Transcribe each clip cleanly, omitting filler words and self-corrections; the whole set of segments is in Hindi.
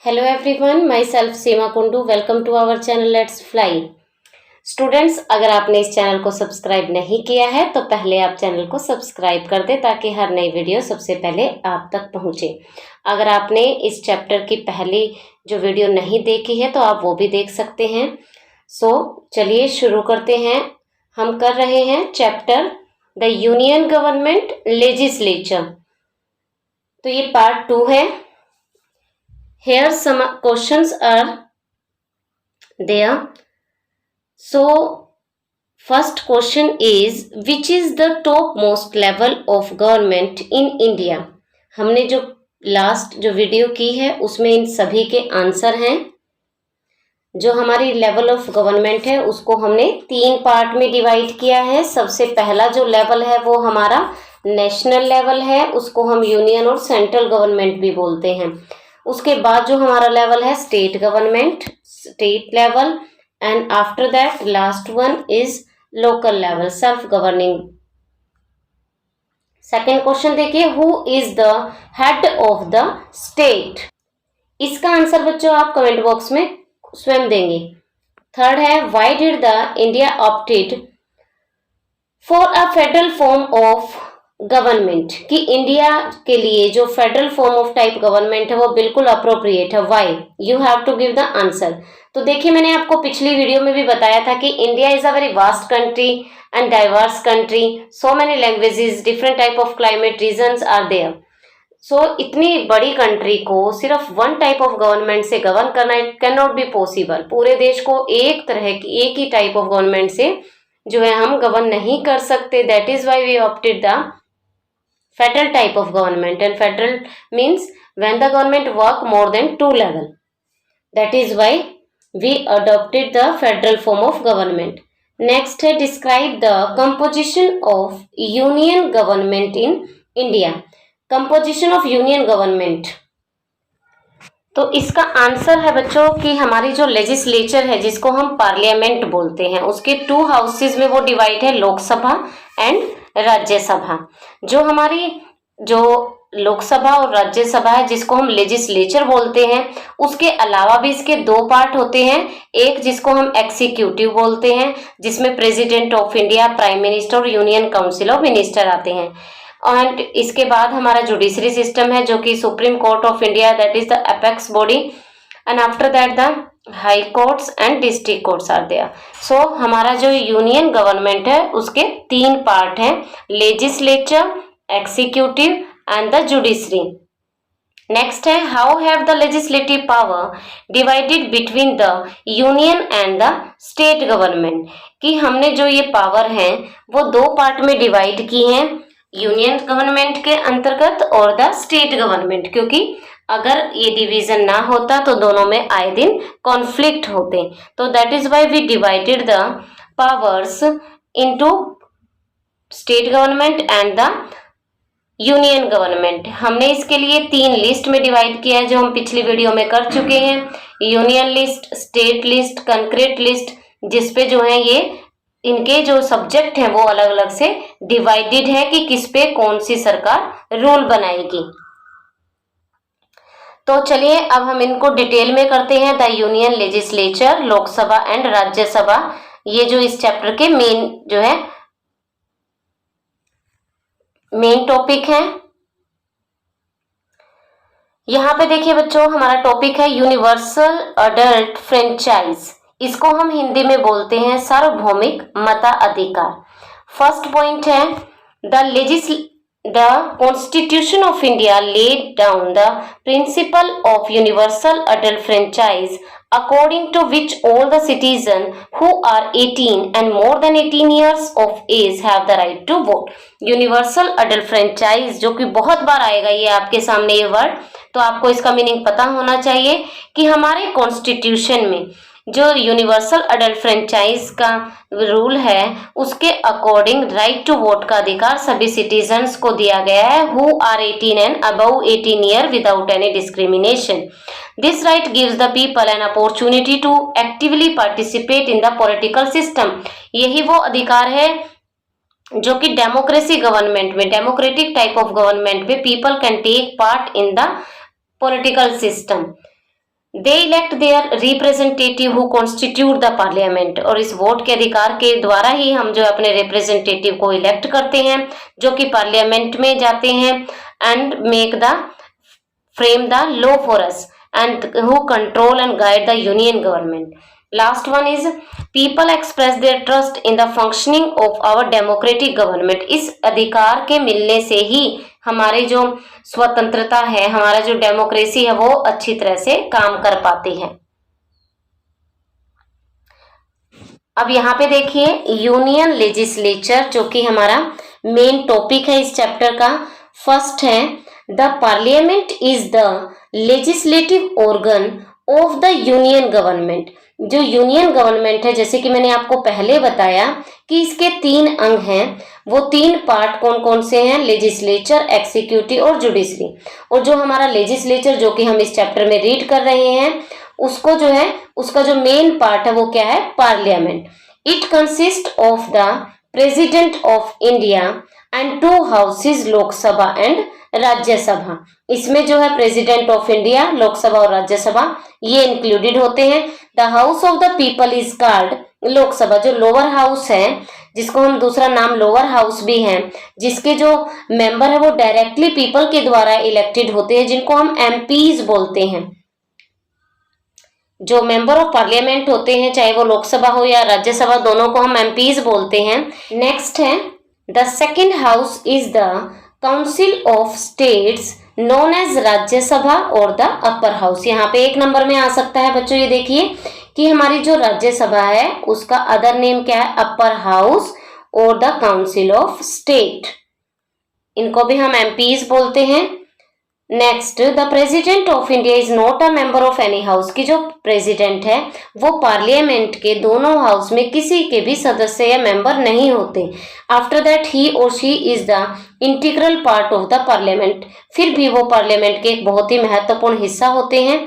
Hello everyone, myself Seema Kundu. Welcome to our channel let's fly. Students, अगर आपने इस चैनल को सब्सक्राइब नहीं किया है तो पहले आप चैनल को सब्सक्राइब कर दें ताकि हर नई वीडियो सबसे पहले आप तक पहुंचे. अगर आपने इस चैप्टर की पहली जो वीडियो नहीं देखी है तो आप वो भी देख सकते हैं. चलिए शुरू करते हैं. हम कर रहे हैं chapter the union government legislature. तो ये पार्ट 2 है. Here some questions are there. So first question is, which is the topmost level of government in India? हमने जो लास्ट जो वीडियो की है उसमें इन सभी के आंसर हैं. जो हमारी लेवल ऑफ गवर्नमेंट है उसको हमने 3 पार्ट में डिवाइड किया है. सबसे पहला जो लेवल है वो हमारा नेशनल लेवल है, उसको हम यूनियन और सेंट्रल गवर्नमेंट भी बोलते हैं. उसके बाद जो हमारा लेवल है state government, state level, and after that last one is local level, self governing. Second question देखिए, who is the head of the state? इसका आंसर बच्चों आप कमेंट बॉक्स में स्वयं देंगे. थर्ड है, why did the India opted for a federal form of government? कि इंडिया के लिए जो federal form of type government है वो बिल्कुल अप्रोप्रिएट है. Why? You have to give the answer. तो देखिए, मैंने आपको पिछली वीडियो में भी बताया था कि India is a very vast country and diverse country. So many languages, different type of climate, regions are there. इतनी बड़ी कंट्री को सिर्फ वन टाइप ऑफ गवर्नमेंट से गवर्न करना it can not be possible. पूरे देश को एक तरह की एक ही टाइप ऑफ गवर्नमेंट से जो है हम गवर्न नहीं कर सकते. That is why we opted the federal type of government, and federal means when the government work more than 2 level. That is why we adopted the federal form of government. Next है, describe the composition of union government in India. Composition of union government. तो इसका आंसर है बच्चों कि हमारी जो लेजिस्लेचर है जिसको हम पार्लियामेंट बोलते हैं उसके 2 हाउसेज में वो डिवाइड है, लोकसभा एंड राज्यसभा. जो हमारी जो लोकसभा और राज्यसभा है जिसको हम लेजिस्लेचर बोलते हैं, उसके अलावा भी इसके 2 पार्ट होते हैं. एक जिसको हम एग्जीक्यूटिव बोलते हैं जिसमें president of India, prime minister और यूनियन काउंसिल ऑफ मिनिस्टर आते हैं. एंड इसके बाद हमारा जुडिशरी सिस्टम है जो कि Supreme Court of India, that is the apex body, and after that the high courts and district courts are there. हमारा जो यूनियन गवर्नमेंट है उसके 3 पार्ट हैं, legislature, executive and the judiciary. Next है, how have the legislative power divided between the union and the state government? कि हमने जो ये पावर हैं वो 2 पार्ट में डिवाइड की हैं, यूनियन गवर्नमेंट के अंतर्गत और द स्टेट गवर्नमेंट. क्योंकि अगर ये डिवीजन ना होता तो दोनों में आए दिन कॉन्फ्लिक्ट होते. तो that is why we divided the powers into state government and the union government. हमने इसके लिए 3 लिस्ट में डिवाइड किया है जो हम पिछली वीडियो में कर चुके हैं, union list, state list, concrete list, जिसपे जो है ये इनके जो सब्जेक्ट हैं वो अलग अलग से डिवाइडेड है कि किस पे कौन सी सरकार रूल बनाएगी. तो चलिए अब हम इनको डिटेल में करते हैं. The union legislature, Lok Sabha and Rajya Sabha, ये जो इस चैप्टर के मेन जो है मेन टॉपिक है. यहाँ पे देखिए बच्चों, हमारा टॉपिक है यूनिवर्सल अडल्ट फ्रेंचाइज. इसको हम हिंदी में बोलते हैं सार्वभौमिक मताधिकार. फर्स्ट पॉइंट है, The Constitution of India laid down the principle of universal adult franchise, according to which all the citizens who are 18 and more than 18 years of age have the right to vote. Universal adult franchise, जो कि बहुत बार आएगा ये आपके सामने ये वर्ड, तो आपको इसका मीनिंग पता होना चाहिए कि हमारे कॉन्स्टिट्यूशन में जो यूनिवर्सल अडल्ट फ्रेंचाइज का रूल है उसके अकॉर्डिंग राइट टू वोट का अधिकार सभी सिटीजन्स को दिया गया है, who are 18 and above 18 year without any discrimination. This right gives the people an opportunity to actively participate in the political system. यही वो अधिकार है जो कि डेमोक्रेसी गवर्नमेंट में, डेमोक्रेटिक टाइप ऑफ गवर्नमेंट में people can take part in the political system. They elect their representative who constitute the parliament, और इस वोट के अधिकार के द्वारा ही हम जो अपने रिप्रेजेंटेटिव को इलेक्ट करते हैं जो कि पार्लियामेंट में जाते हैं, and make the frame the law for us and who control and guide the union government. Last one is people express their trust in the functioning of our democratic government. इस अधिकार के मिलने से ही हमारी जो स्वतंत्रता है, हमारा जो डेमोक्रेसी है, वो अच्छी तरह से काम कर पाती है। अब यहाँ पे देखिए यूनियन लेजिस्लेचर, जो कि हमारा मेन टॉपिक है इस चैप्टर का। फर्स्ट है the parliament is the legislative organ of the union government. जो यूनियन गवर्नमेंट है, जैसे कि मैंने आपको पहले बताया कि इसके 3 अंग हैं। वो 3 पार्ट कौन कौन से हैं? लेजिस्लेचर, एक्सिक्यूटिव और जुडिशरी। और जो हमारा लेजिस्लेचर, जो कि हम इस चैप्टर में रीड कर रहे हैं, उसको जो है, उसका जो मेन पार्ट है वो क्या है? Parliament. It consist of the president of India and 2 houses, Lok Sabha and Rajya Sabha. इसमें जो है प्रेसिडेंट ऑफ इंडिया, लोकसभा और राज्यसभा ये इंक्लूडेड होते हैं। The house of the people is called Lok Sabha. जो लोअर हाउस है, जिसको हम दूसरा नाम लोअर हाउस भी है, जिसके जो मेंबर है वो डायरेक्टली पीपल के द्वारा इलेक्टेड होते हैं, जिनको हम एमपीज बोलते हैं। जो मेंबर ऑफ पार्लियामेंट होते हैं, चाहे वो लोकसभा हो या राज्यसभा, दोनों को हम एमपीज बोलते हैं। नेक्स्ट है the second house is the council of states known as Rajya Sabha और द अपर हाउस। यहाँ पे 1 नंबर में आ सकता है बच्चों, ये देखिए कि हमारी जो राज्यसभा है उसका अदर नेम क्या है? अपर हाउस और द काउंसिल ऑफ स्टेट। इनको भी हम एमपीज बोलते हैं। Next, the president of India is not a member of any house. की जो प्रेसिडेंट है वो पार्लियामेंट के दोनों हाउस में किसी के भी सदस्य या मेंबर नहीं होते। आफ्टर दैट ही और she is the integral part of the parliament. फिर भी वो पार्लियामेंट के एक बहुत ही महत्वपूर्ण हिस्सा होते हैं।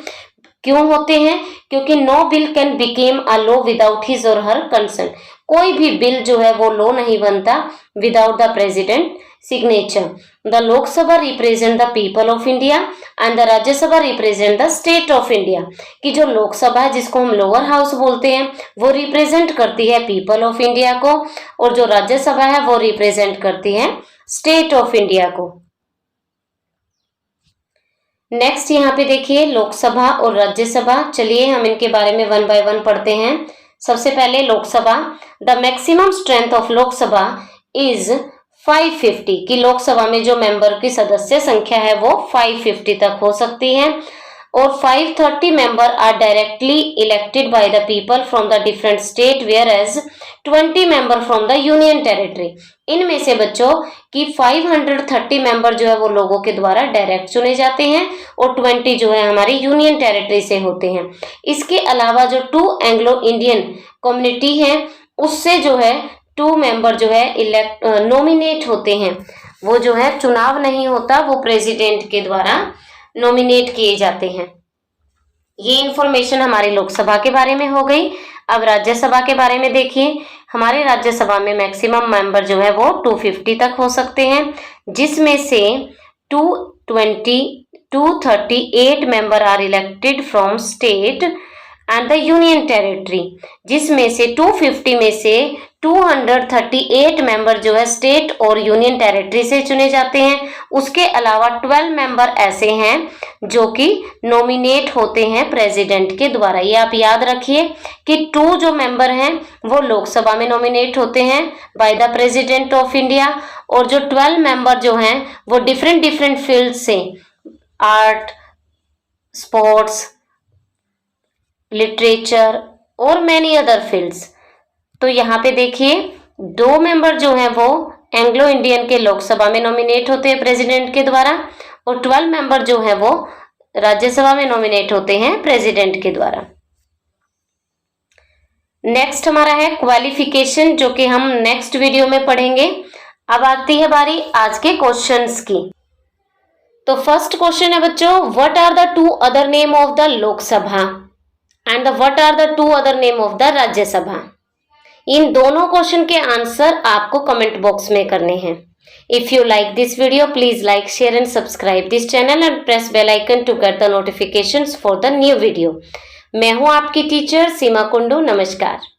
क्यों होते हैं? क्योंकि no bill can become a law without his और हर कंसेंट। कोई भी बिल जो है वो लॉ नहीं बनता without the president signature. The Lok Sabha represent the people of India and the Rajya Sabha represent the state of India. कि जो लोकसभा है, जिसको हम लोअर हाउस बोलते हैं, वो रिप्रेजेंट करती है पीपल ऑफ इंडिया को, और जो राज्यसभा है वो रिप्रेजेंट करती है स्टेट ऑफ इंडिया को। नेक्स्ट यहाँ पे देखिए लोकसभा और राज्यसभा। चलिए हम इनके बारे में 1 बाय 1 पढ़ते हैं। सबसे पहले Lok Sabha. The maximum strength of Lok Sabha is 550। कि लोकसभा में जो मेंबर की सदस्य संख्या है वो 550 तक हो सकती है। और 530 member are directly elected by the people from the different state, whereas 20 member from the union territory. इनमें से बच्चों कि 530 मेंबर जो है वो लोगों के द्वारा डायरेक्ट चुने जाते हैं और 20 जो है हमारी यूनियन टेरिटरी से होते हैं। इसके अलावा जो 2 एंग्लो इंडियन कम्युनिटी है, उससे जो है 2 मेंबर जो है नॉमिनेट होते हैं। वो जो है चुनाव नहीं होता, वो प्रेसिडेंट के द्वारा नॉमिनेट किए जाते हैं। ये इंफॉर्मेशन हमारी लोकसभा के बारे में हो गई। अब राज्यसभा के बारे में देखिए। हमारे राज्यसभा में मैक्सिमम मेंबर जो है वो 250 तक हो सकते हैं, जिसमें से 238 member are elected from state and the union territory, जिसमें से 250 में से 238 मेंबर जो है स्टेट और यूनियन टेरिटरी से चुने जाते हैं। उसके अलावा 12 मेंबर ऐसे हैं जो कि नॉमिनेट होते हैं प्रेसिडेंट के द्वारा। ये आप याद रखिए कि 2 जो मेंबर हैं वो लोकसभा में नॉमिनेट होते हैं by the president of India, और जो 12 मेंबर जो हैं वो डिफरेंट फील्ड से, आर्ट, स्पोर्ट्स, लिटरेचर और मैनी अदर फील्ड्स। तो यहाँ पे देखिए 2 मेंबर जो हैं वो एंग्लो इंडियन के लोकसभा में नॉमिनेट होते हैं प्रेसिडेंट के द्वारा, और 12 मेंबर जो हैं वो राज्यसभा में नॉमिनेट होते हैं प्रेसिडेंट के द्वारा। नेक्स्ट हमारा है क्वालिफिकेशन, जो कि हम नेक्स्ट वीडियो में पढ़ेंगे। अब आती है बारी आज के क्वेश्चंस की। तो फर्स्ट क्वेश्चन है बच्चों, what are the 2 other name of the Lok Sabha and what are the 2 other name of the Rajya Sabha. इन दोनों क्वेश्चन के आंसर आपको कमेंट बॉक्स में करने हैं। If you like this video, please like, share and subscribe this channel and press bell icon to get the notifications for the new video. मैं हूं आपकी टीचर सीमा कुंडू। नमस्कार।